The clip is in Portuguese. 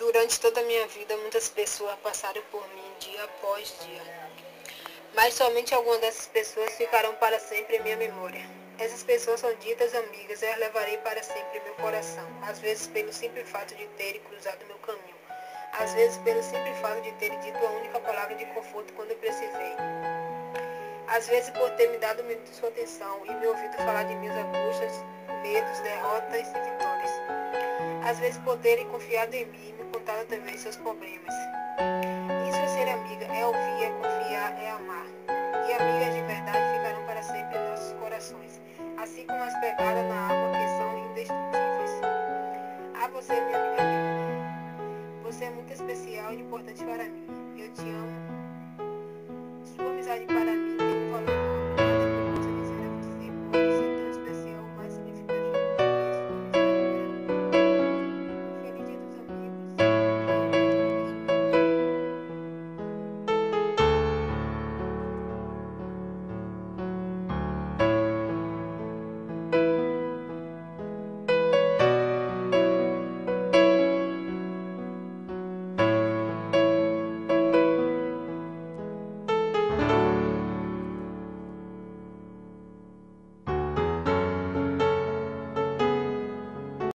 Durante toda a minha vida, muitas pessoas passaram por mim dia após dia, mas somente algumas dessas pessoas ficarão para sempre em minha memória. Essas pessoas são ditas amigas e as levarei para sempre em meu coração, às vezes pelo simples fato de terem cruzado meu caminho, às vezes pelo simples fato de terem dito a única palavra de conforto quando eu precisei, às vezes por ter me dado sua atenção e me ouvido falar de minhas angústias, medos, derrotas e vitórias. Às vezes por terem confiado em mim e me contado também seus problemas. Isso é ser amiga, é ouvir, é confiar, é amar. E amigas de verdade ficarão para sempre em nossos corações, assim como as pegadas na alma que são indestrutíveis. A você, minha amiga, você é muito especial e importante para mim. Eu te amo.